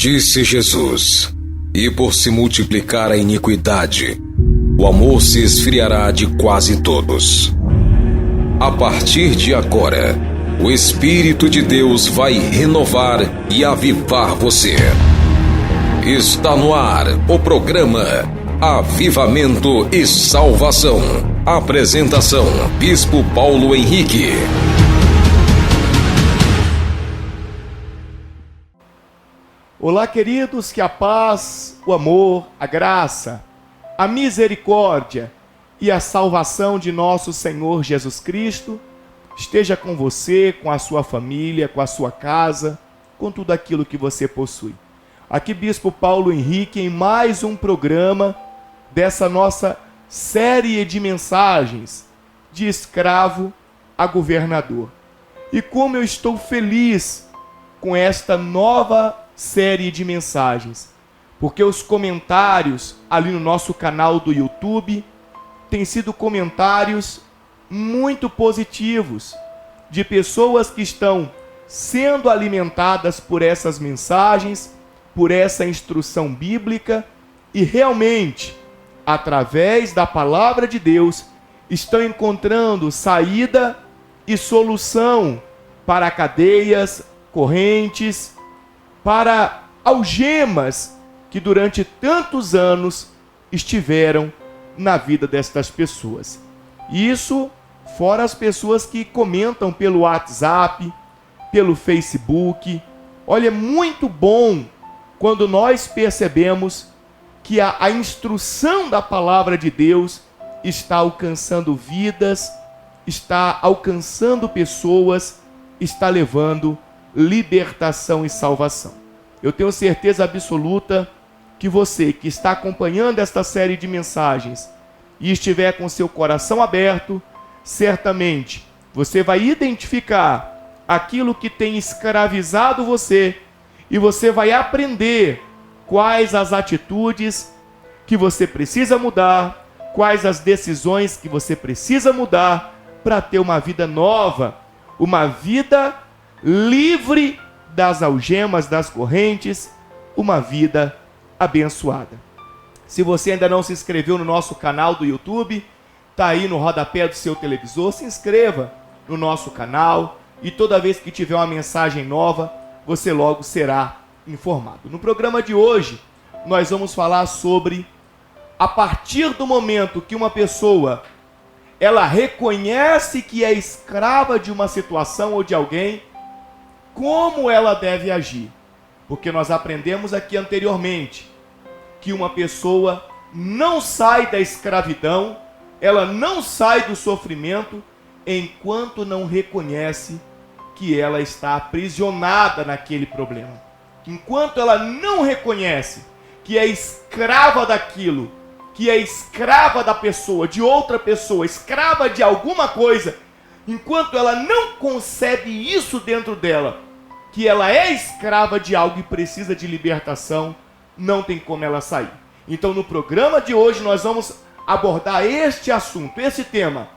Disse Jesus: e por se multiplicar a iniquidade, o amor se esfriará de quase todos. A partir de agora, o Espírito de Deus vai renovar e avivar você. Está no ar o programa Avivamento e Salvação. Apresentação: Bispo Paulo Henrique. Olá, queridos, que a paz, o amor, a graça, a misericórdia e a salvação de nosso Senhor Jesus Cristo esteja com você, com a sua família, com a sua casa, com tudo aquilo que você possui. Aqui Bispo Paulo Henrique em mais um programa dessa nossa série de mensagens de escravo a governador. E como eu estou feliz com esta nova série de mensagens, porque os comentários ali no nosso canal do YouTube têm sido comentários muito positivos, de pessoas que estão sendo alimentadas por essas mensagens, por essa instrução bíblica e realmente, através da palavra de Deus, estão encontrando saída e solução para cadeias, correntes, para algemas que durante tantos anos estiveram na vida destas pessoas. Isso fora as pessoas que comentam pelo WhatsApp, pelo Facebook. Olha, é muito bom quando nós percebemos que a instrução da palavra de Deus está alcançando vidas, está alcançando pessoas, está levando libertação e salvação. Eu tenho certeza absoluta que você que está acompanhando esta série de mensagens e estiver com seu coração aberto, certamente você vai identificar aquilo que tem escravizado você e você vai aprender quais as atitudes que você precisa mudar, quais as decisões que você precisa mudar para ter uma vida nova, uma vida livre das algemas, das correntes, uma vida abençoada. Se você ainda não se inscreveu no nosso canal do YouTube, está aí no rodapé do seu televisor, se inscreva no nosso canal e toda vez que tiver uma mensagem nova, você logo será informado. No programa de hoje, nós vamos falar sobre a partir do momento que uma pessoa ela reconhece que é escrava de uma situação ou de alguém, como ela deve agir. Porque nós aprendemos aqui anteriormente que uma pessoa não sai da escravidão, ela não sai do sofrimento, enquanto não reconhece que ela está aprisionada naquele problema. Enquanto ela não reconhece que é escrava daquilo, que é escrava da pessoa, de outra pessoa, escrava de alguma coisa, enquanto ela não concebe isso dentro dela, que ela é escrava de algo e precisa de libertação, não tem como ela sair. Então no programa de hoje nós vamos abordar este assunto, esse tema.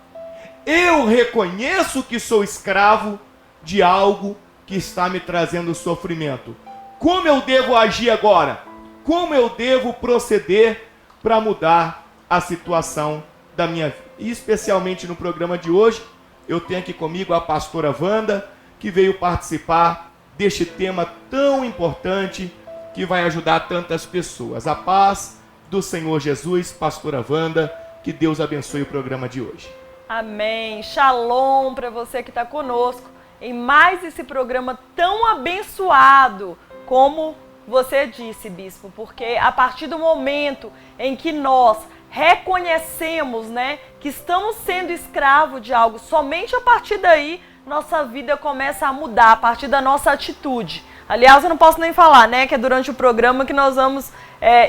Eu reconheço que sou escravo de algo que está me trazendo sofrimento. Como eu devo agir agora? Como eu devo proceder para mudar a situação da minha vida? E especialmente no programa de hoje, eu tenho aqui comigo a pastora Wanda, que veio participar deste tema tão importante que vai ajudar tantas pessoas. A paz do Senhor Jesus, pastora Wanda, que Deus abençoe o programa de hoje. Amém. Shalom para você que está conosco em mais esse programa tão abençoado, como você disse, bispo, porque a partir do momento em que nós reconhecemos, que estamos sendo escravos de algo, somente a partir daí nossa vida começa a mudar, a partir da nossa atitude. Aliás, eu não posso nem falar, que é durante o programa que nós vamos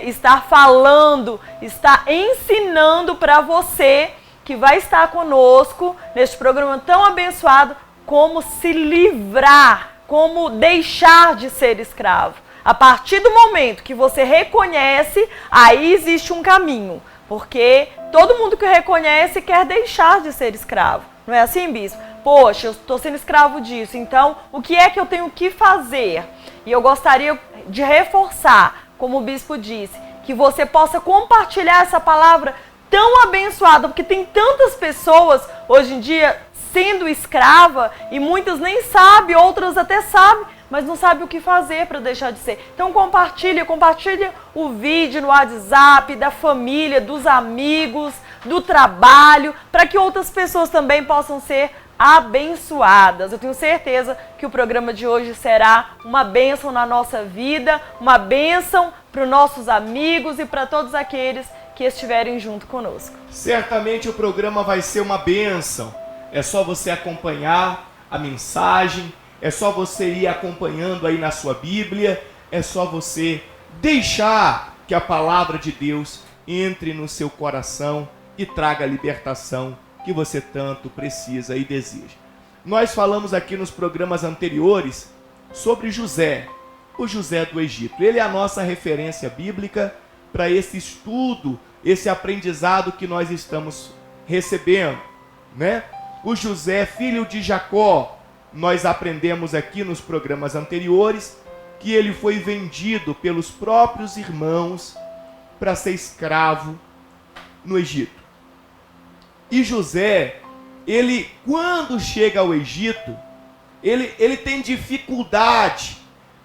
estar falando, estar ensinando para você que vai estar conosco neste programa tão abençoado, como se livrar, como deixar de ser escravo. A partir do momento que você reconhece, aí existe um caminho. Porque todo mundo que reconhece quer deixar de ser escravo. Não é assim, bispo? Poxa, eu estou sendo escravo disso, então o que é que eu tenho que fazer? E eu gostaria de reforçar, como o bispo disse, que você possa compartilhar essa palavra tão abençoada, porque tem tantas pessoas hoje em dia sendo escrava e muitas nem sabem, outras até sabem, mas não sabem o que fazer para deixar de ser. Então compartilha o vídeo no WhatsApp, da família, dos amigos, do trabalho, para que outras pessoas também possam ser abençoadas. Eu tenho certeza que o programa de hoje será uma bênção na nossa vida, uma bênção para os nossos amigos e para todos aqueles que estiverem junto conosco. Certamente o programa vai ser uma bênção. É só você acompanhar a mensagem, é só você ir acompanhando aí na sua Bíblia, é só você deixar que a palavra de Deus entre no seu coração e traga a libertação que você tanto precisa e deseja. Nós falamos aqui nos programas anteriores sobre José, o José do Egito. Ele é a nossa referência bíblica para esse estudo, esse aprendizado que nós estamos recebendo, né? O José, filho de Jacó, nós aprendemos aqui nos programas anteriores que ele foi vendido pelos próprios irmãos para ser escravo no Egito. E José, ele quando chega ao Egito, ele tem dificuldade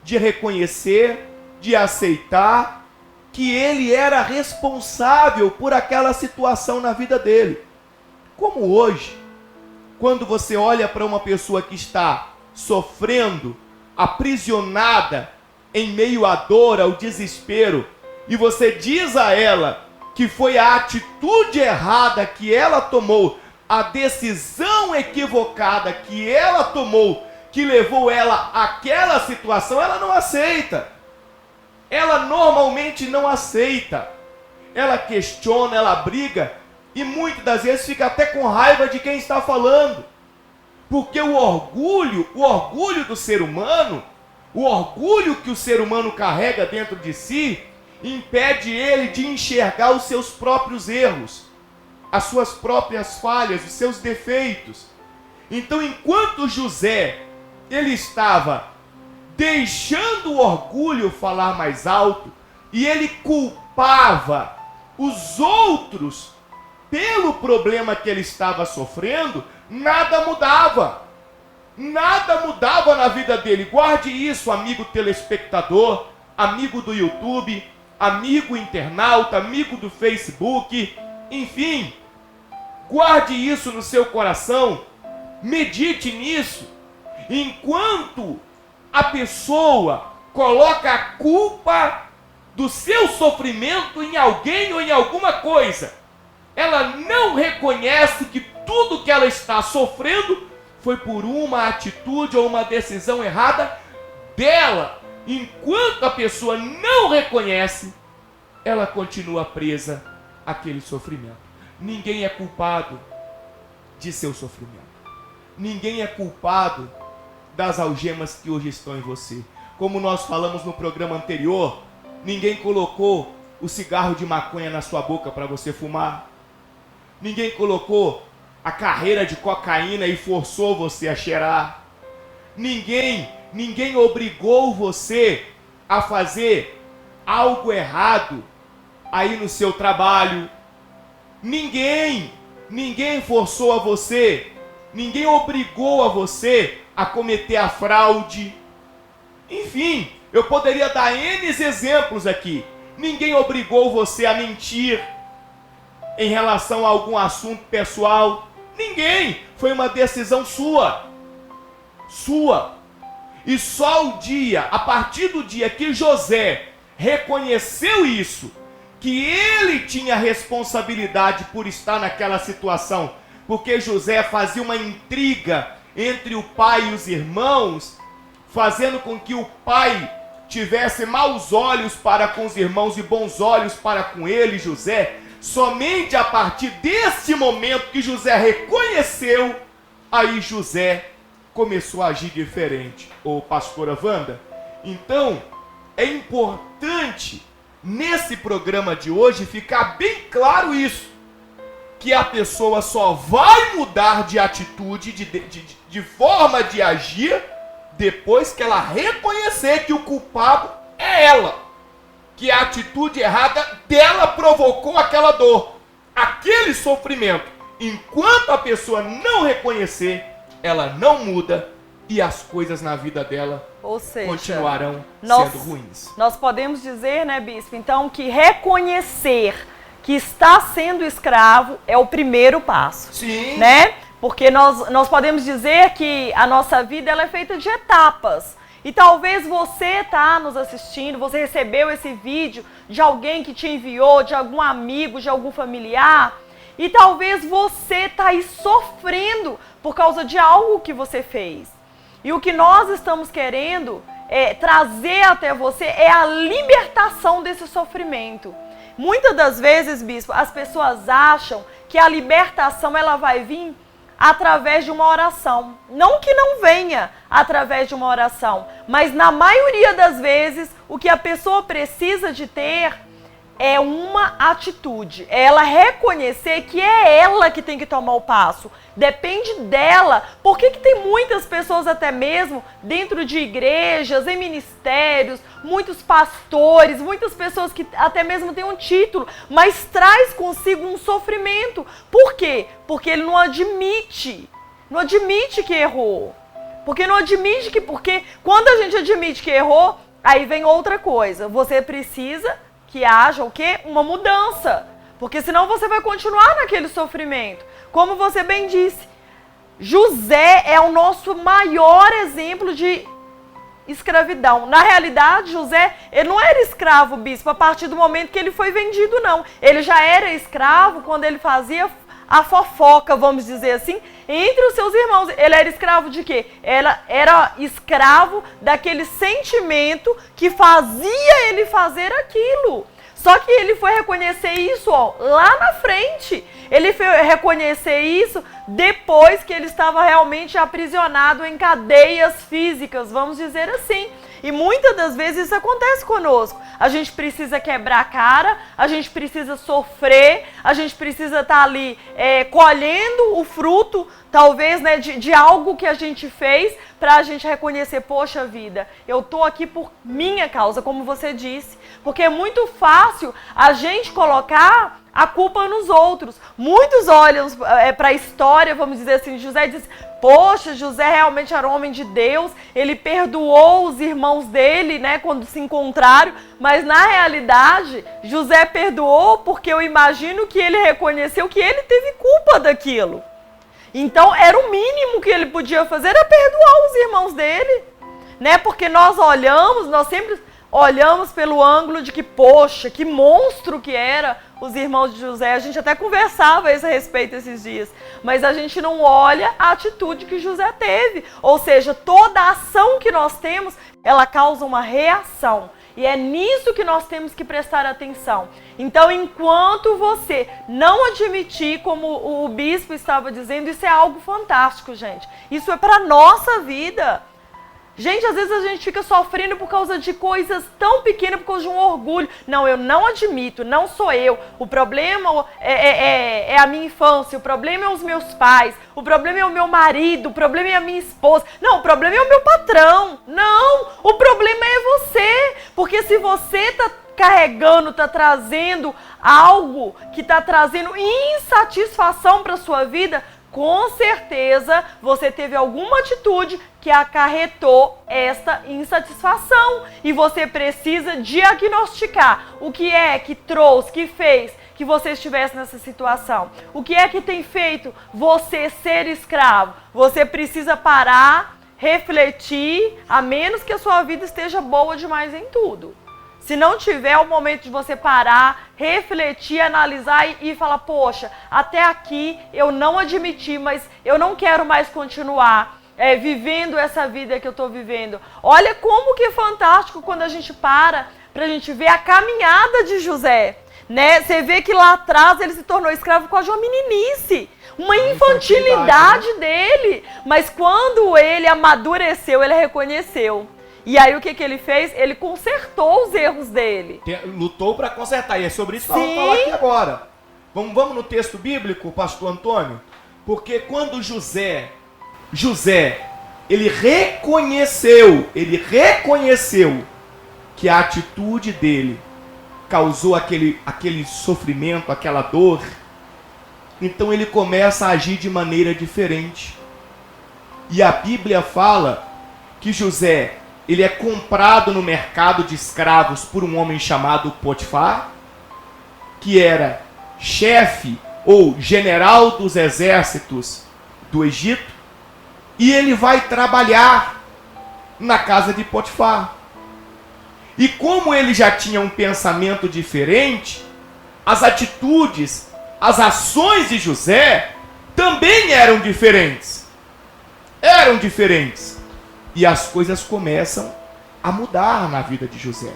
de reconhecer, de aceitar que ele era responsável por aquela situação na vida dele. Como hoje, quando você olha para uma pessoa que está sofrendo, aprisionada, em meio à dor, ao desespero, e você diz a ela que foi a atitude errada que ela tomou, a decisão equivocada que ela tomou, que levou ela àquela situação, ela não aceita. Ela normalmente não aceita. Ela questiona, ela briga, e muitas das vezes fica até com raiva de quem está falando. Porque o orgulho do ser humano, o orgulho que o ser humano carrega dentro de si, impede ele de enxergar os seus próprios erros, as suas próprias falhas, os seus defeitos. Então, enquanto José, ele estava deixando o orgulho falar mais alto, e ele culpava os outros pelo problema que ele estava sofrendo, nada mudava. Nada mudava na vida dele. Guarde isso, amigo telespectador, amigo do YouTube, amigo internauta, amigo do Facebook, enfim. Guarde isso no seu coração. Medite nisso. Enquanto a pessoa coloca a culpa do seu sofrimento em alguém ou em alguma coisa, ela não reconhece que tudo que ela está sofrendo foi por uma atitude ou uma decisão errada dela. Enquanto a pessoa não reconhece, ela continua presa àquele sofrimento. Ninguém é culpado de seu sofrimento. Ninguém é culpado das algemas que hoje estão em você. Como nós falamos no programa anterior, ninguém colocou o cigarro de maconha na sua boca para você fumar. Ninguém colocou a carreira de cocaína e forçou você a cheirar. Ninguém obrigou você a fazer algo errado aí no seu trabalho. Ninguém forçou a você, ninguém obrigou a você a cometer a fraude. Enfim, eu poderia dar N exemplos aqui. Ninguém obrigou você a mentir em relação a algum assunto pessoal. Ninguém. Foi uma decisão sua. E só a partir do dia que José reconheceu isso, que ele tinha responsabilidade por estar naquela situação, porque José fazia uma intriga entre o pai e os irmãos, fazendo com que o pai tivesse maus olhos para com os irmãos e bons olhos para com ele, José. Somente a partir desse momento que José reconheceu, aí José começou a agir diferente. Ô pastora Wanda, então é importante nesse programa de hoje ficar bem claro isso, que a pessoa só vai mudar de atitude, de forma de agir, depois que ela reconhecer que o culpado é é ela, que a atitude errada dela provocou aquela dor, aquele sofrimento. Enquanto a pessoa não reconhecer, ela não muda e as coisas na vida dela continuarão sendo ruins. Nós podemos dizer, né, bispo, então, que reconhecer que está sendo escravo é o primeiro passo. Sim. Né? Porque nós podemos dizer que a nossa vida ela é feita de etapas. E talvez você está nos assistindo, você recebeu esse vídeo de alguém que te enviou, de algum amigo, de algum familiar, e talvez você está aí sofrendo por causa de algo que você fez. E o que nós estamos querendo trazer até você é a libertação desse sofrimento. Muitas das vezes, bispo, as pessoas acham que a libertação ela vai vir através de uma oração. Não que não venha através de uma oração, mas na maioria das vezes o que a pessoa precisa de ter é uma atitude. É ela reconhecer que é ela que tem que tomar o passo. Depende dela. Por que tem muitas pessoas até mesmo dentro de igrejas, em ministérios, muitos pastores, muitas pessoas que até mesmo têm um título, mas traz consigo um sofrimento. Por quê? Porque ele não admite que errou. Porque quando a gente admite que errou, aí vem outra coisa. Você precisa que haja o quê? Uma mudança. Porque senão você vai continuar naquele sofrimento. Como você bem disse, José é o nosso maior exemplo de escravidão. Na realidade, José, ele não era escravo, bispo, a partir do momento que ele foi vendido, não. Ele já era escravo quando ele fazia a fofoca, vamos dizer assim, entre os seus irmãos. Ele era escravo de quê? Era escravo daquele sentimento que fazia ele fazer aquilo. Só que ele foi reconhecer isso lá na frente. Ele foi reconhecer isso depois que ele estava realmente aprisionado em cadeias físicas, vamos dizer assim. E muitas das vezes isso acontece conosco. A gente precisa quebrar a cara, a gente precisa sofrer, a gente precisa estar ali colhendo o fruto, talvez, né, de algo que a gente fez, para a gente reconhecer, poxa vida, eu estou aqui por minha causa, como você disse. Porque é muito fácil a gente colocar a culpa nos outros. Muitos olham para a história, vamos dizer assim, José diz, poxa, José realmente era um homem de Deus, ele perdoou os irmãos dele, né, quando se encontraram, mas na realidade, José perdoou porque eu imagino que ele reconheceu que ele teve culpa daquilo. Então, era o mínimo que ele podia fazer, era perdoar os irmãos dele, né, porque nós sempre olhamos pelo ângulo de que, poxa, que monstro que era os irmãos de José. A gente até conversava a esse respeito esses dias. Mas a gente não olha a atitude que José teve. Ou seja, toda a ação que nós temos, ela causa uma reação. E é nisso que nós temos que prestar atenção. Então, enquanto você não admitir, como o bispo estava dizendo, isso é algo fantástico, gente. Isso é para a nossa vida. Gente, às vezes a gente fica sofrendo por causa de coisas tão pequenas, por causa de um orgulho. Não, eu não admito, não sou eu. O problema é a minha infância, o problema é os meus pais, o problema é o meu marido, o problema é a minha esposa. Não, o problema é o meu patrão. Não, o problema é você. Porque se você está carregando, está trazendo algo que está trazendo insatisfação para a sua vida, com certeza você teve alguma atitude que acarretou esta insatisfação. E você precisa diagnosticar o que é que trouxe, que fez que você estivesse nessa situação. O que é que tem feito você ser escravo? Você precisa parar, refletir, a menos que a sua vida esteja boa demais em tudo. Se não tiver o momento de você parar, refletir, analisar e falar, poxa, até aqui eu não admiti, mas eu não quero mais continuar vivendo essa vida que eu estou vivendo. Olha como que é fantástico quando a gente para a gente ver a caminhada de José. Né? Você vê que lá atrás ele se tornou escravo com uma meninice, uma infantilidade dele. Mas quando ele amadureceu, ele reconheceu. E aí o que ele fez? Ele consertou os erros dele. Lutou para consertar. E é sobre isso que nós vamos falar aqui agora. Vamos no texto bíblico, pastor Antônio? Porque quando José, ele reconheceu que a atitude dele causou aquele sofrimento, aquela dor, então ele começa a agir de maneira diferente. E a Bíblia fala que José, ele é comprado no mercado de escravos por um homem chamado Potifar, que era chefe ou general dos exércitos do Egito, e ele vai trabalhar na casa de Potifar. E como ele já tinha um pensamento diferente, as atitudes, as ações de José também eram diferentes. Eram diferentes. E as coisas começam a mudar na vida de José.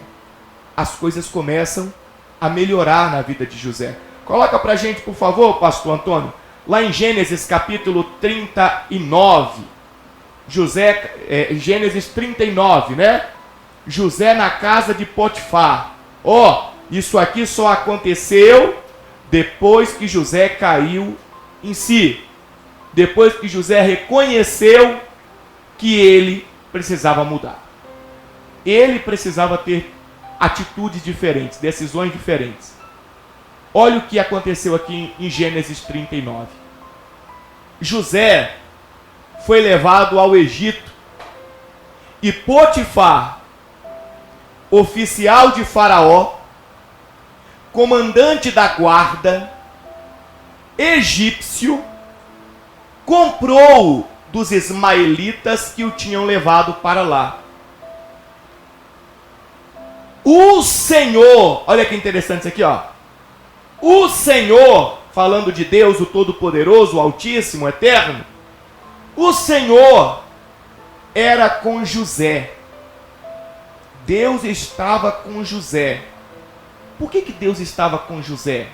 As coisas começam a melhorar na vida de José. Coloca pra gente, por favor, pastor Antônio, lá em Gênesis capítulo 39. Gênesis 39, né? José na casa de Potifar. Isso aqui só aconteceu depois que José caiu em si. Depois que José reconheceu que ele precisava mudar. Ele precisava ter atitudes diferentes, decisões diferentes. Olha o que aconteceu aqui em Gênesis 39. José foi levado ao Egito e Potifar, oficial de Faraó, comandante da guarda, egípcio, comprou-o dos ismaelitas que o tinham levado para lá. O Senhor, olha que interessante isso aqui, o Senhor, falando de Deus, o Todo-Poderoso, o Altíssimo, o Eterno, o Senhor era com José. Deus estava com José. Por que Deus estava com José?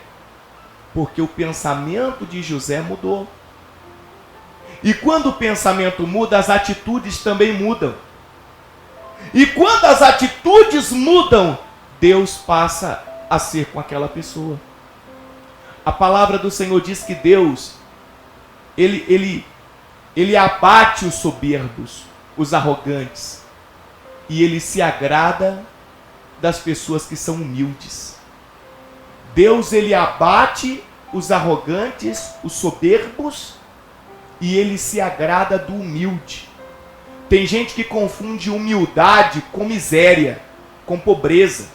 Porque o pensamento de José mudou. E quando o pensamento muda, as atitudes também mudam. E quando as atitudes mudam, Deus passa a ser com aquela pessoa. A palavra do Senhor diz que Deus, Ele abate os soberbos, os arrogantes. E Ele se agrada das pessoas que são humildes. Deus, Ele abate os arrogantes, os soberbos, e Ele se agrada do humilde. Tem gente que confunde humildade com miséria, com pobreza.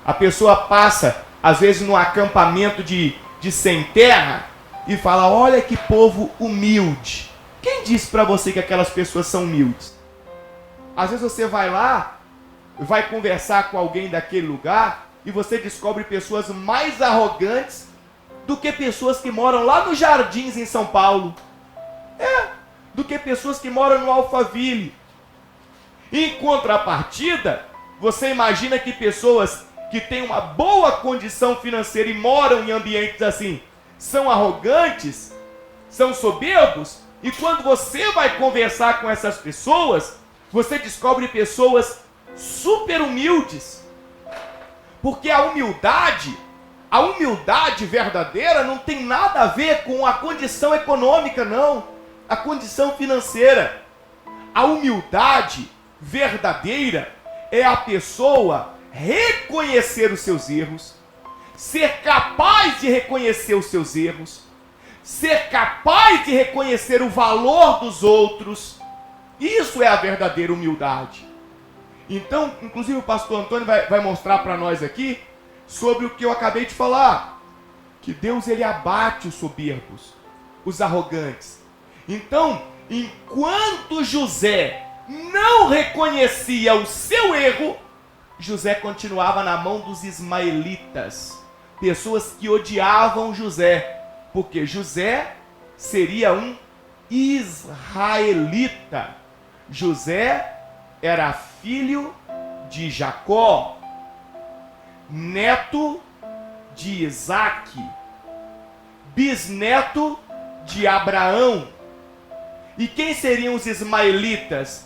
A pessoa passa, às vezes, num acampamento de sem terra e fala: olha que povo humilde. Quem disse para você que aquelas pessoas são humildes? Às vezes você vai lá, vai conversar com alguém daquele lugar e você descobre pessoas mais arrogantes do que pessoas que moram lá nos Jardins em São Paulo. Do que pessoas que moram no Alphaville. Em contrapartida, você imagina que pessoas que têm uma boa condição financeira e moram em ambientes assim, são arrogantes, são soberbos, e quando você vai conversar com essas pessoas, você descobre pessoas super humildes. Porque a humildade verdadeira não tem nada a ver com a condição econômica, não. A condição financeira. A humildade verdadeira é a pessoa reconhecer os seus erros, ser capaz de reconhecer os seus erros, ser capaz de reconhecer o valor dos outros. Isso é a verdadeira humildade. Então, inclusive o pastor Antônio vai mostrar para nós aqui sobre o que eu acabei de falar, que Deus, Ele abate os soberbos, os arrogantes. Então, enquanto José não reconhecia o seu erro, José continuava na mão dos ismaelitas, pessoas que odiavam José, porque José seria um israelita. José era filho de Jacó, neto de Isaque, bisneto de Abraão. E quem seriam os ismaelitas?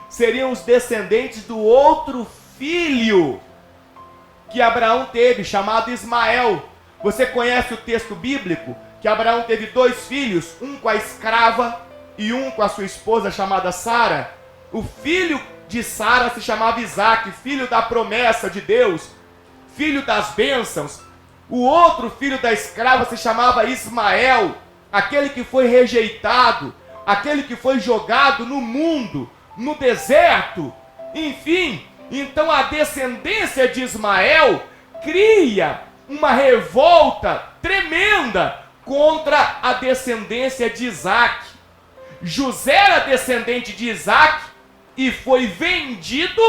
Seriam os descendentes do outro filho que Abraão teve, chamado Ismael. Você conhece o texto bíblico? Que Abraão teve 2 filhos, um com a escrava e um com a sua esposa chamada Sara. O filho de Sara se chamava Isaque, filho da promessa de Deus, filho das bênçãos. O outro filho da escrava se chamava Ismael, aquele que foi rejeitado, aquele que foi jogado no mundo, no deserto. Enfim, então a descendência de Ismael cria uma revolta tremenda contra a descendência de Isaque. José era descendente de Isaque e foi vendido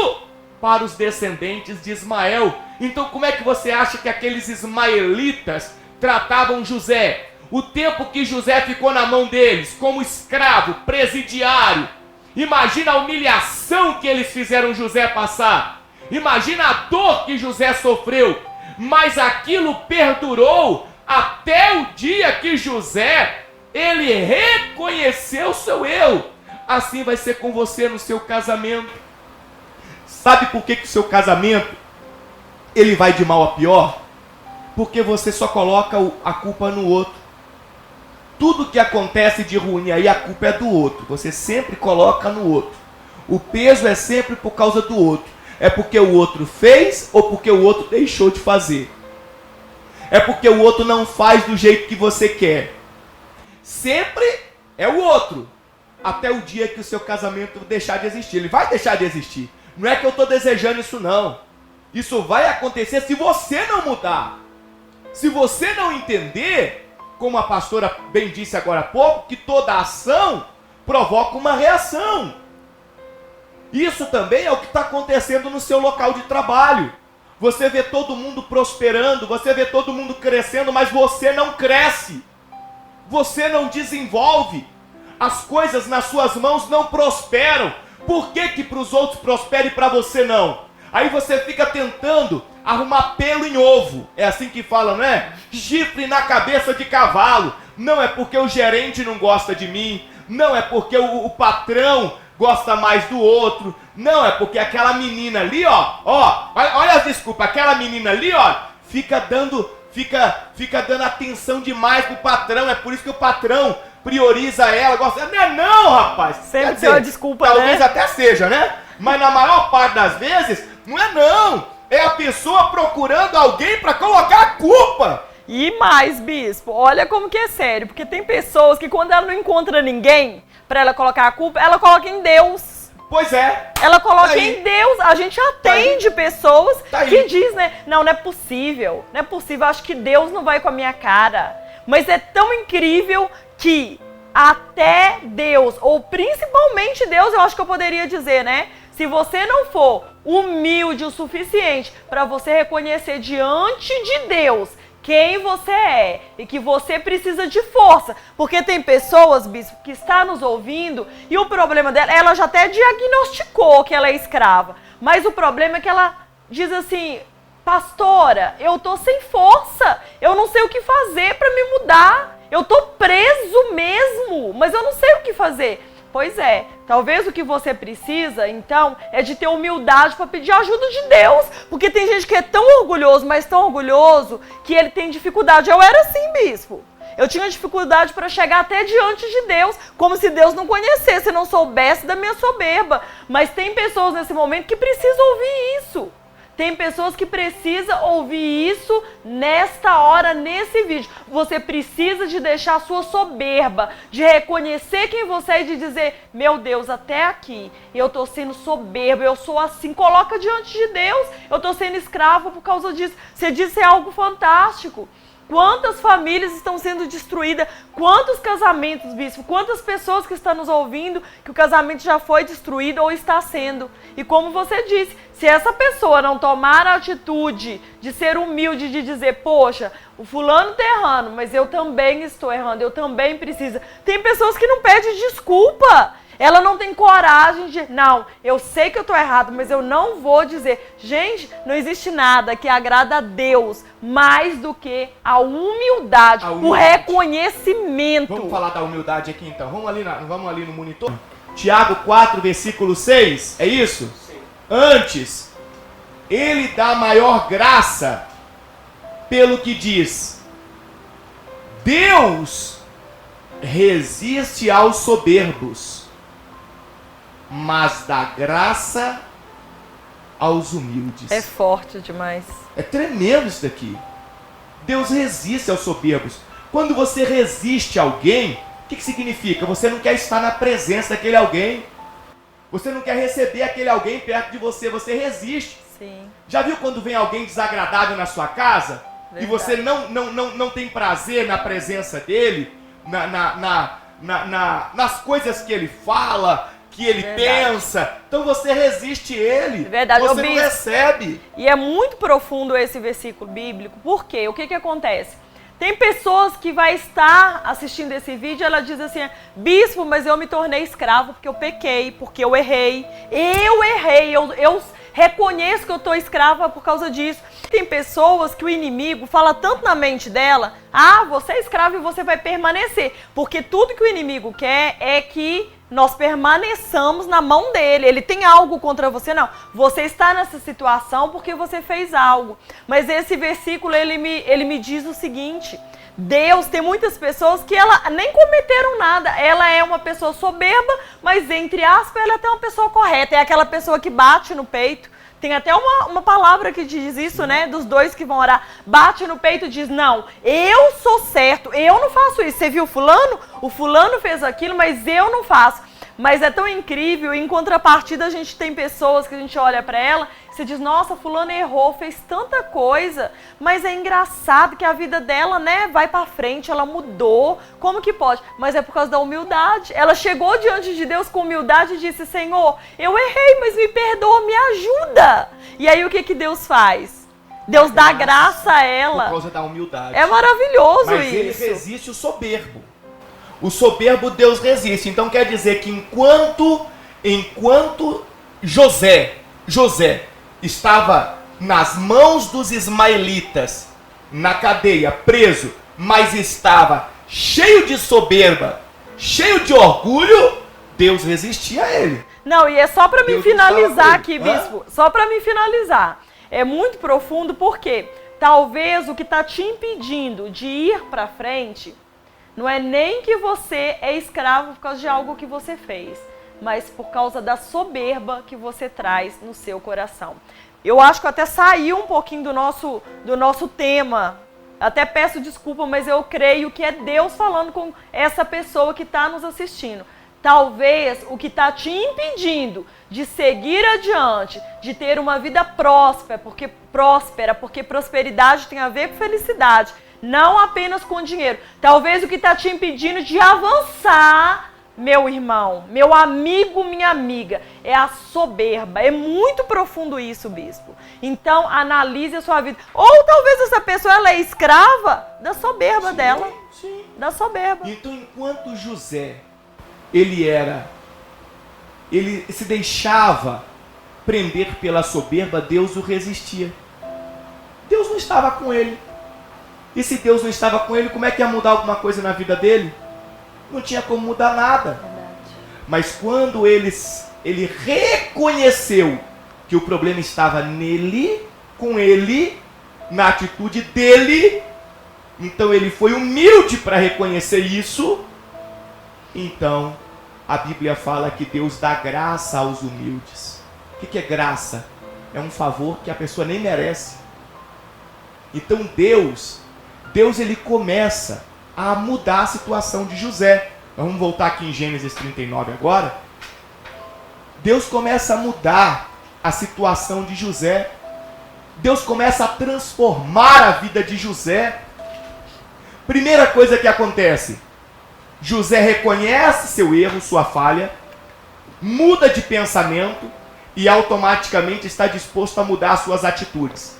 para os descendentes de Ismael. Então como é que você acha que aqueles ismaelitas tratavam José? O tempo que José ficou na mão deles, como escravo, presidiário. Imagina a humilhação que eles fizeram José passar. Imagina a dor que José sofreu. Mas aquilo perdurou até o dia que José, ele reconheceu seu erro. Assim vai ser com você no seu casamento. Sabe por que o seu casamento, ele vai de mal a pior? Porque você só coloca a culpa no outro. Tudo que acontece de ruim aí, a culpa é do outro. Você sempre coloca no outro. O peso é sempre por causa do outro. É porque o outro fez ou porque o outro deixou de fazer. É porque o outro não faz do jeito que você quer. Sempre é o outro. Até o dia que o seu casamento deixar de existir. Ele vai deixar de existir. Não é que eu estou desejando isso não. Isso vai acontecer se você não mudar. Se você não entender, como a pastora bem disse agora há pouco, que toda ação provoca uma reação. Isso também é o que está acontecendo no seu local de trabalho. Você vê todo mundo prosperando, você vê todo mundo crescendo, mas você não cresce. Você não desenvolve. As coisas nas suas mãos não prosperam. Por que para os outros prospera e para você não? Aí você fica tentando arrumar pelo em ovo. É assim que fala, não é? Chifre na cabeça de cavalo. Não é porque o gerente não gosta de mim. Não é porque o patrão gosta mais do outro. Não, é porque aquela menina ali, olha as desculpas. Aquela menina ali, fica dando atenção demais pro patrão. É por isso que o patrão prioriza ela. Gosta. Não, rapaz. Sempre tem uma desculpa, talvez né? até seja, né? Mas na maior parte das vezes, não é não. É a pessoa procurando alguém para colocar a culpa. E mais, bispo, olha como que é sério. Porque tem pessoas que quando ela não encontra ninguém para ela colocar a culpa, ela coloca em Deus. Pois é. Ela coloca em Deus. A gente atende pessoas que diz, né? Não é possível. Não é possível. Acho que Deus não vai com a minha cara. Mas é tão incrível que até Deus, ou principalmente Deus, eu acho que eu poderia dizer, né? Se você não for humilde o suficiente para você reconhecer diante de Deus quem você é e que você precisa de força. Porque tem pessoas, bispo, que está nos ouvindo e o problema dela, ela já até diagnosticou que ela é escrava. Mas o problema é que ela diz assim, pastora, eu tô sem força, eu não sei o que fazer para me mudar. Eu tô preso mesmo, mas eu não sei o que fazer. Pois é, talvez o que você precisa, então, é de ter humildade para pedir ajuda de Deus. Porque tem gente que é tão orgulhoso, mas tão orgulhoso, que ele tem dificuldade. Eu era assim, bispo. Eu tinha dificuldade para chegar até diante de Deus, como se Deus não conhecesse, não soubesse da minha soberba. Mas tem pessoas nesse momento que precisam ouvir isso. Tem pessoas que precisam ouvir isso nesta hora, nesse vídeo. Você precisa de deixar a sua soberba, de reconhecer quem você é e de dizer, meu Deus, até aqui eu estou sendo soberba, eu sou assim. Coloca diante de Deus, eu estou sendo escravo por causa disso. Você disse é algo fantástico. Quantas famílias estão sendo destruídas, quantos casamentos, bispo, quantas pessoas que estão nos ouvindo que o casamento já foi destruído ou está sendo. E como você disse, se essa pessoa não tomar a atitude de ser humilde, de dizer, poxa, o fulano está errando, mas eu também estou errando, eu também preciso. Tem pessoas que não pedem desculpa. Ela não tem coragem de, não, eu sei que eu estou errado, mas eu não vou dizer. Gente, não existe nada que agrada a Deus mais do que a humildade, o reconhecimento. Vamos falar da humildade aqui então. Vamos ali no monitor. Tiago 4, versículo 6, é isso? Sim. Antes, ele dá maior graça pelo que diz, Deus resiste aos soberbos, mas dá graça aos humildes. É forte demais. É tremendo isso daqui. Deus resiste aos soberbos. Quando você resiste a alguém, o que significa? Você não quer estar na presença daquele alguém. Você não quer receber aquele alguém perto de você. Você resiste. Sim. Já viu quando vem alguém desagradável na sua casa? Verdade. E você não tem prazer na presença dele? Nas coisas que ele fala, que ele pensa. Então você resiste ele. Verdade. Você não recebe. E é muito profundo esse versículo bíblico. Por quê? O que acontece? Tem pessoas que vai estar assistindo esse vídeo e ela diz assim: bispo, mas eu me tornei escravo porque eu pequei, porque eu errei. Eu reconheço que eu estou escrava por causa disso. Tem pessoas que o inimigo fala tanto na mente dela: ah, você é escravo e você vai permanecer. Porque tudo que o inimigo quer é que nós permaneçamos na mão dele. Ele tem algo contra você? Não. Você está nessa situação porque você fez algo. Mas esse versículo, ele me diz o seguinte: Deus, tem muitas pessoas que ela nem cometeram nada. Ela é uma pessoa soberba, mas entre aspas, ela é até uma pessoa correta. É aquela pessoa que bate no peito. Tem até uma palavra que diz isso, né? Dos dois que vão orar. Bate no peito e diz: não, eu sou certo, eu não faço isso. Você viu fulano? O fulano fez aquilo, mas eu não faço. Mas é tão incrível. Em contrapartida, a gente tem pessoas que a gente olha para ela e você diz: nossa, fulano errou, fez tanta coisa. Mas é engraçado que a vida dela, né, vai para frente, ela mudou. Como que pode? Mas é por causa da humildade. Ela chegou diante de Deus com humildade e disse: Senhor, eu errei, mas me perdoa, me ajuda. E aí o que Deus faz? Deus dá graça a ela. Por causa da humildade. É maravilhoso mas isso. Mas ele resiste o soberbo. O soberbo Deus resiste. Então quer dizer que enquanto José estava nas mãos dos ismaelitas, na cadeia, preso, mas estava cheio de soberba, cheio de orgulho, Deus resistia a ele. Não, e é só para me finalizar aqui, bispo. Hã? Só para me finalizar. É muito profundo porque talvez o que está te impedindo de ir para frente não é nem que você é escravo por causa de algo que você fez, mas por causa da soberba que você traz no seu coração. Eu acho que até saiu um pouquinho do nosso tema. Até peço desculpa, mas eu creio que é Deus falando com essa pessoa que está nos assistindo. Talvez o que está te impedindo de seguir adiante, de ter uma vida próspera, porque prosperidade tem a ver com felicidade, não apenas com dinheiro. Talvez o que está te impedindo de avançar, meu irmão, meu amigo, minha amiga, é a soberba. É muito profundo isso, bispo. Então, analise a sua vida. Ou talvez essa pessoa ela é escrava da soberba dela. Sim. Da soberba. Então, enquanto José, ele se deixava prender pela soberba, Deus o resistia. Deus não estava com ele. E se Deus não estava com ele, como é que ia mudar alguma coisa na vida dele? Não tinha como mudar nada. Verdade. Mas quando ele reconheceu que o problema estava nele, com ele, na atitude dele, então ele foi humilde para reconhecer isso. Então, a Bíblia fala que Deus dá graça aos humildes. O que é graça? É um favor que a pessoa nem merece. Então Deus ele começa a mudar a situação de José. Vamos voltar aqui em Gênesis 39 agora. Deus começa a mudar a situação de José. Deus começa a transformar a vida de José. Primeira coisa que acontece: José reconhece seu erro, sua falha, muda de pensamento e automaticamente está disposto a mudar suas atitudes.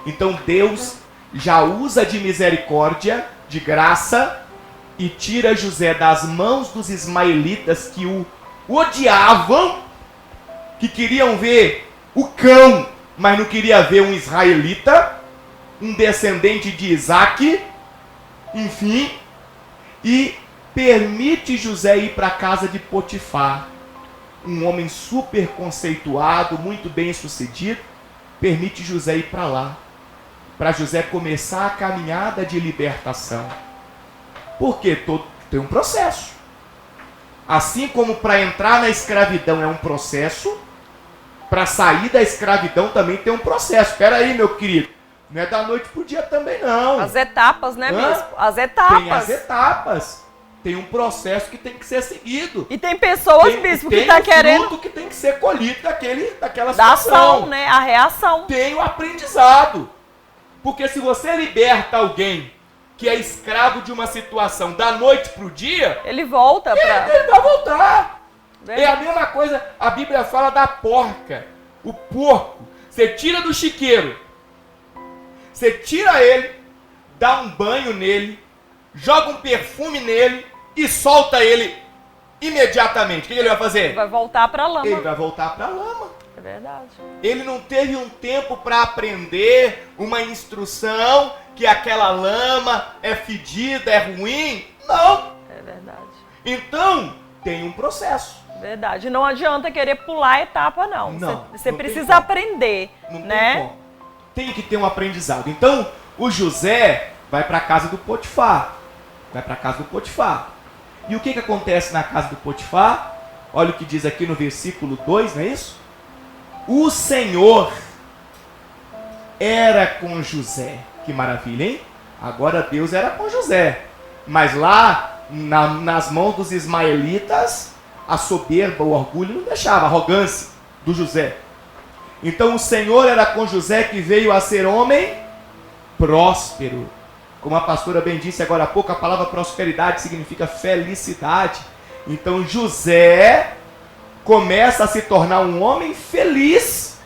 Então Deus já usa de misericórdia, de graça, e tira José das mãos dos ismaelitas que o odiavam, que queriam ver o cão, mas não queria ver um israelita, um descendente de Isaac, enfim, e permite José ir para a casa de Potifar, um homem super conceituado, muito bem sucedido, permite José ir para lá, para José começar a caminhada de libertação. Porque tem um processo. Assim como para entrar na escravidão é um processo, para sair da escravidão também tem um processo. Espera aí, meu querido. Não é da noite pro dia também, não. As etapas, né, bispo? As etapas. Tem as etapas. Tem um processo que tem que ser seguido. E tem pessoas, bispo, que tá querendo... Tem fruto que tem que ser colhido daquela da situação. ação, né? A reação. Tem o aprendizado. Porque se você liberta alguém que é escravo de uma situação da noite pro dia... Ele volta pra... Ele vai voltar. Verdade. É a mesma coisa, a Bíblia fala da porca. O porco. Você tira do chiqueiro. Você tira ele, dá um banho nele, joga um perfume nele e solta ele imediatamente. O que ele vai fazer? Vai voltar pra lama. Ele vai voltar pra lama. É verdade. Ele não teve um tempo para aprender uma instrução que aquela lama é fedida, é ruim. Não. É verdade. Então, tem um processo. Verdade. Não adianta querer pular a etapa, não. Não, Você não tem precisa como. aprender, Não né? tem como. Tem que ter um aprendizado. Então, o José vai para a casa do Potifar. Vai para a casa do Potifar. E o que acontece na casa do Potifar? Olha o que diz aqui no versículo 2, não é isso? O Senhor era com José. Que maravilha, hein? Agora Deus era com José. Mas lá, nas mãos dos ismaelitas, a soberba, o orgulho não deixava, a arrogância do José. Então o Senhor era com José, que veio a ser homem próspero. Como a pastora bem disse agora há pouco, a palavra prosperidade significa felicidade. Então José começa a se tornar um homem feliz.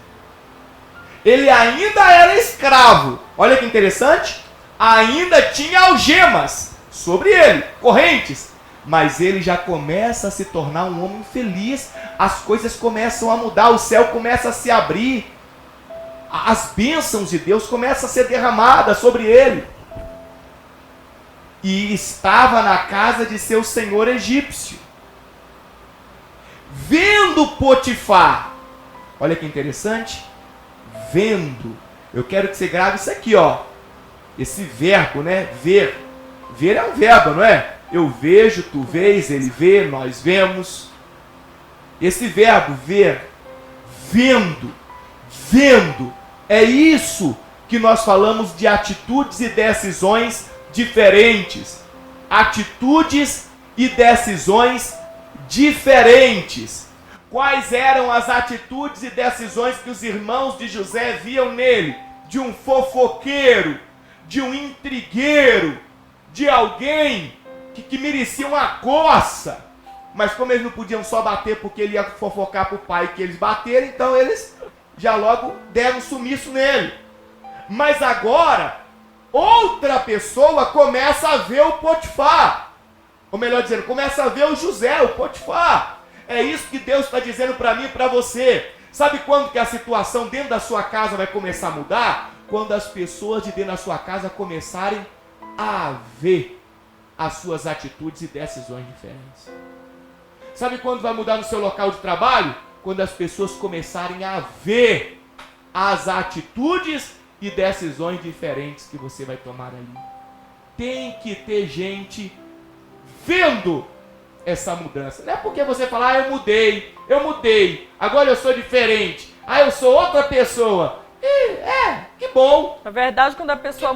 Ele ainda era escravo. Olha que interessante. Ainda tinha algemas sobre ele, correntes. Mas ele já começa a se tornar um homem feliz. As coisas começam a mudar, o céu começa a se abrir. As bênçãos de Deus começam a ser derramadas sobre ele. E estava na casa de seu senhor egípcio. Vendo Potifar. Olha que interessante. Vendo. Eu quero que você grave isso aqui, ó. Esse verbo, né? Ver. Ver é um verbo, não é? Eu vejo, tu vês, ele vê, nós vemos. Esse verbo, ver, vendo, vendo, é isso que nós falamos de atitudes e decisões diferentes. Atitudes e decisões diferentes. Quais eram as atitudes e decisões que os irmãos de José viam nele? De um fofoqueiro, de um intrigueiro, de alguém que merecia uma coça. Mas como eles não podiam só bater porque ele ia fofocar para o pai que eles bateram, então eles já logo deram um sumiço nele. Mas agora, outra pessoa começa a ver o Potifar. Ou melhor dizendo, começa a ver o José, o Potifar. É isso que Deus está dizendo para mim e para você. Sabe quando que a situação dentro da sua casa vai começar a mudar? Quando as pessoas de dentro da sua casa começarem a ver as suas atitudes e decisões diferentes. Sabe quando vai mudar no seu local de trabalho? Quando as pessoas começarem a ver as atitudes e decisões diferentes que você vai tomar ali. Tem que ter gente vendo essa mudança. Não é porque você fala, eu mudei, agora eu sou diferente, eu sou outra pessoa. Que bom. Na verdade, quando a pessoa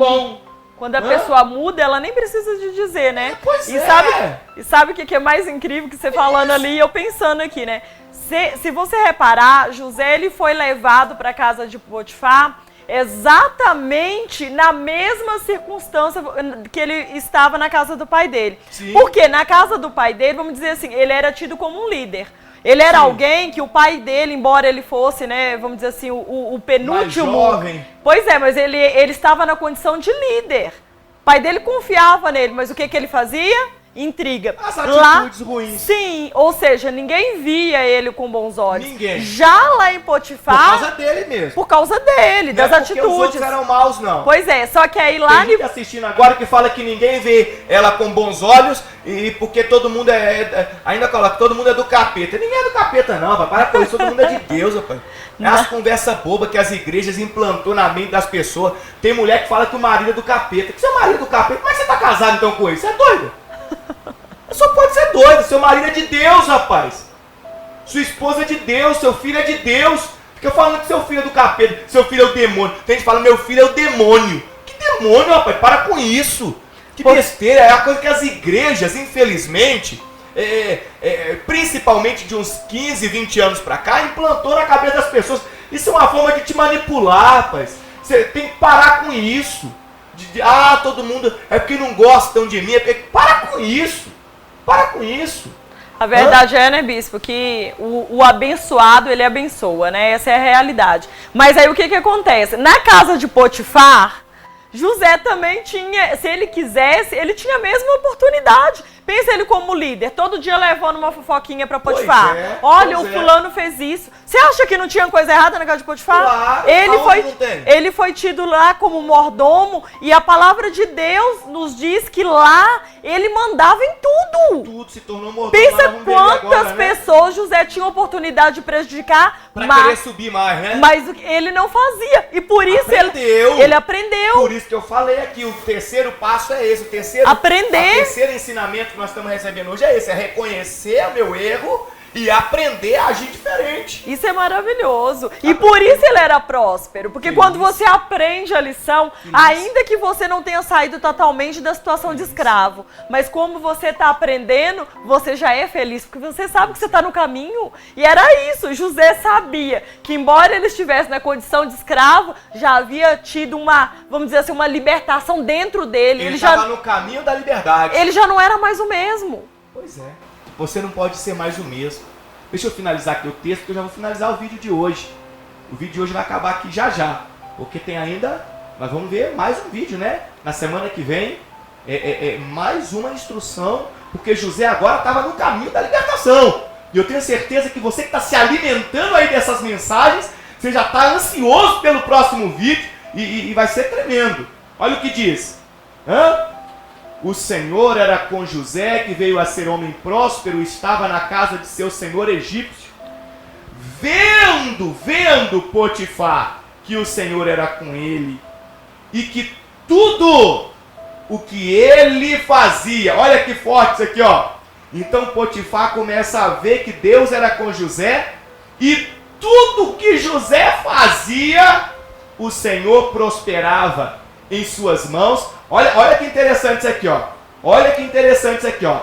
Quando a pessoa muda, ela nem precisa de dizer, né? Pois E sabe o que é mais incrível que você falando ali e eu pensando aqui, né? Se você reparar, José ele foi levado para a casa de Potifar exatamente na mesma circunstância que ele estava na casa do pai dele. Sim. Porque na casa do pai dele, vamos dizer assim, ele era tido como um líder. Ele era alguém que o pai dele, embora ele fosse, né, vamos dizer assim, o penúltimo... Mais jovem. Pois é, mas ele estava na condição de líder. O pai dele confiava nele, mas o que ele fazia? Intriga. As atitudes ruins. Sim, ou seja, ninguém via ele com bons olhos. Ninguém. Já lá em Potifar... Por causa dele mesmo. Por causa dele, Não das é porque atitudes. os outros eram maus, não. Pois é, só que aí lá... Tem gente assistindo agora que fala que ninguém vê ela com bons olhos e porque todo mundo ainda coloca, todo mundo é do capeta. Ninguém é do capeta não, rapaz. Para com isso, todo mundo é de Deus, rapaz. É as conversas bobas que as igrejas implantou na mente das pessoas. Tem mulher que fala que o marido é do capeta. Que seu marido é do capeta? Como é que você tá casado então com ele? Você é doido? É só pode ser doido, seu marido é de Deus, rapaz. Sua esposa é de Deus, seu filho é de Deus. Fica falando que seu filho é do capeta, seu filho é o demônio. Tem gente que fala, meu filho é o demônio. Que demônio, rapaz? Para com isso. Que besteira, é a coisa que as igrejas, infelizmente, principalmente de uns 15, 20 anos pra cá, implantou na cabeça das pessoas. Isso é uma forma de te manipular, rapaz. Você tem que parar com isso. Todo mundo é porque não gostam de mim. Para com isso. Para com isso. A verdade é, né, bispo, que o abençoado, ele abençoa, né? Essa é a realidade. Mas aí o que acontece? Na casa de Potifar, José também tinha, se ele quisesse, ele tinha a mesma oportunidade. Pensa ele como líder, todo dia levando uma fofoquinha para Potifar. Olha, o fulano fez isso. Você acha que não tinha coisa errada na casa de Potifar? Claro, ele foi tido lá como mordomo e a palavra de Deus nos diz que lá ele mandava em tudo. Tudo se tornou mordomo. Pensa quantas pessoas José tinha oportunidade de prejudicar. Pra querer subir mais, né? Mas ele não fazia. E por isso ele aprendeu. Por isso que eu falei aqui, o terceiro passo é esse. O terceiro ensinamento que nós estamos recebendo hoje é esse. É reconhecer o meu erro e aprender a agir diferente. Isso é maravilhoso. E por isso ele era próspero. Porque quando você aprende a lição, ainda que você não tenha saído totalmente da situação de escravo, mas como você está aprendendo, você já é feliz. Porque você sabe que você está no caminho. E era isso. José sabia que embora ele estivesse na condição de escravo, já havia tido uma, vamos dizer assim, uma libertação dentro dele. Ele estava no caminho da liberdade. Ele já não era mais o mesmo. Pois é. Você não pode ser mais o mesmo. Deixa eu finalizar aqui o texto, porque eu já vou finalizar o vídeo de hoje. O vídeo de hoje vai acabar aqui já. Porque tem ainda... Nós vamos ver mais um vídeo, né? Na semana que vem, mais uma instrução. Porque José agora estava no caminho da libertação. E eu tenho certeza que você que está se alimentando aí dessas mensagens, você já está ansioso pelo próximo vídeo. E vai ser tremendo. Olha o que diz. O Senhor era com José, que veio a ser homem próspero, estava na casa de seu senhor egípcio. Vendo Potifar que o Senhor era com ele e que tudo o que ele fazia, olha que forte isso aqui, ó. Então Potifar começa a ver que Deus era com José e tudo que José fazia, o Senhor prosperava em suas mãos. Olha que interessante isso aqui, ó. Olha que interessante isso aqui, ó.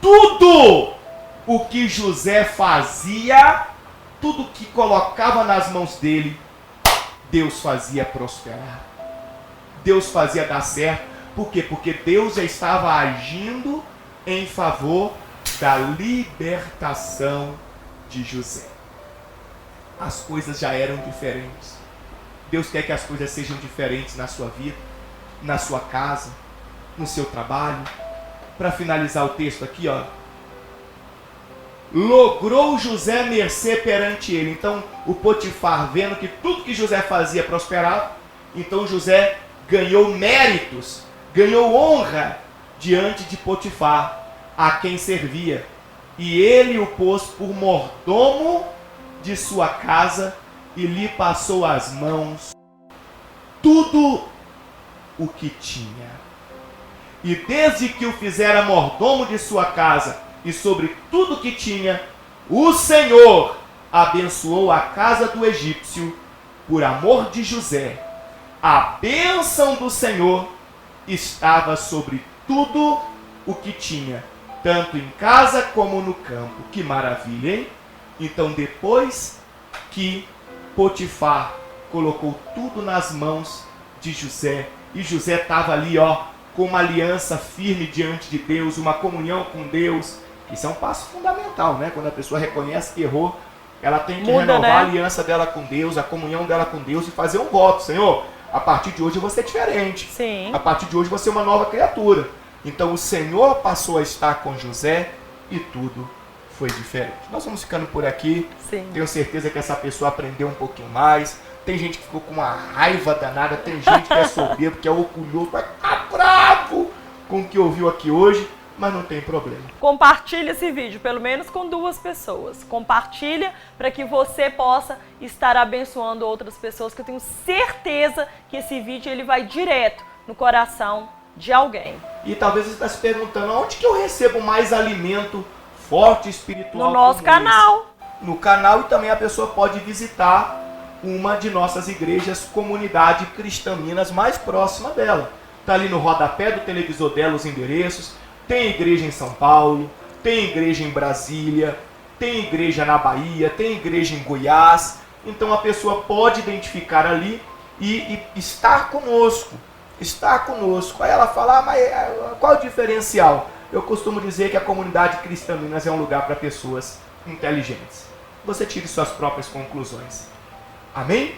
Tudo o que José fazia, tudo que colocava nas mãos dele, Deus fazia prosperar. Deus fazia dar certo. Por quê? Porque Deus já estava agindo em favor da libertação de José. As coisas já eram diferentes. Deus quer que as coisas sejam diferentes na sua vida, na sua casa, no seu trabalho. Para finalizar o texto aqui, ó. Logrou José mercê perante ele. Então o Potifar, vendo que tudo que José fazia prosperava, então José ganhou méritos, ganhou honra diante de Potifar, a quem servia. E ele o pôs por mordomo de sua casa e lhe passou as mãos tudo o que tinha. E desde que o fizera mordomo de sua casa e sobre tudo o que tinha, o Senhor abençoou a casa do egípcio por amor de José. A bênção do Senhor estava sobre tudo o que tinha, tanto em casa como no campo. Que maravilha, hein? Então depois que Potifar colocou tudo nas mãos de José, e José estava ali, ó, com uma aliança firme diante de Deus, uma comunhão com Deus. Isso é um passo fundamental, né? Quando a pessoa reconhece que errou, ela tem que renovar a aliança dela com Deus, a comunhão dela com Deus e fazer um voto. Senhor, a partir de hoje eu vou ser diferente. Sim. A partir de hoje eu vou ser uma nova criatura. Então o Senhor passou a estar com José e tudo foi diferente. Nós vamos ficando por aqui. Sim. Tenho certeza que essa pessoa aprendeu um pouquinho mais. Tem gente que ficou com uma raiva danada. Tem gente que é soberbo, que é orgulhoso, vai ficar bravo com o que ouviu aqui hoje. Mas não tem problema. Compartilha esse vídeo, pelo menos com 2 pessoas. Compartilha para que você possa estar abençoando outras pessoas, que eu tenho certeza que esse vídeo ele vai direto no coração de alguém. E talvez você está se perguntando, onde que eu recebo mais alimento forte espiritual? No nosso canal. No canal, e também a pessoa pode visitar uma de nossas igrejas, Comunidade Cristã Minas, mais próxima dela. Está ali no rodapé do televisor dela os endereços. Tem igreja em São Paulo, tem igreja em Brasília, tem igreja na Bahia, tem igreja em Goiás. Então a pessoa pode identificar ali e estar conosco. Estar conosco. Aí ela fala, mas qual o diferencial? Eu costumo dizer que a Comunidade Cristã Minas é um lugar para pessoas inteligentes. Você tire suas próprias conclusões. Amém?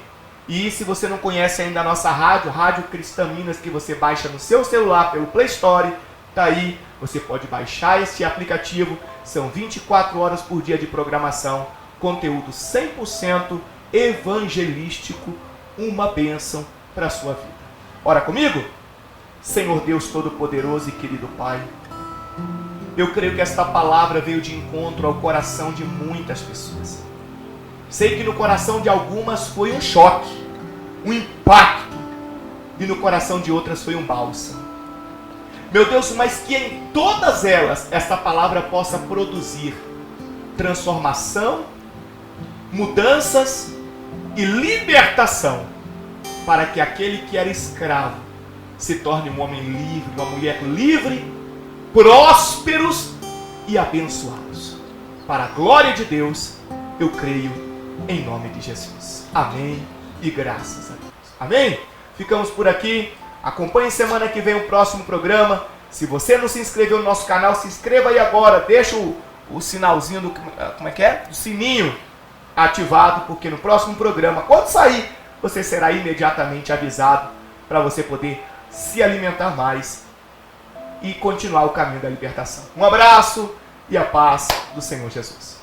E se você não conhece ainda a nossa rádio, Rádio Cristã Minas, que você baixa no seu celular pelo Play Store, tá aí, você pode baixar esse aplicativo. São 24 horas por dia de programação, conteúdo 100% evangelístico, uma bênção para a sua vida. Ora comigo? Senhor Deus Todo-Poderoso e querido Pai, eu creio que esta palavra veio de encontro ao coração de muitas pessoas. Sei que no coração de algumas foi um choque, um impacto, e no coração de outras foi um bálsamo. Meu Deus, mas que em todas elas esta palavra possa produzir transformação, mudanças e libertação, para que aquele que era escravo se torne um homem livre, uma mulher livre, prósperos e abençoados. Para a glória de Deus, eu creio em nome de Jesus. Amém e graças a Deus. Amém? Ficamos por aqui. Acompanhe semana que vem o próximo programa. Se você não se inscreveu no nosso canal, se inscreva aí agora. Deixa o sinalzinho do... Como é que é? Do sininho ativado, porque no próximo programa, quando sair, você será imediatamente avisado para você poder se alimentar mais e continuar o caminho da libertação. Um abraço e a paz do Senhor Jesus.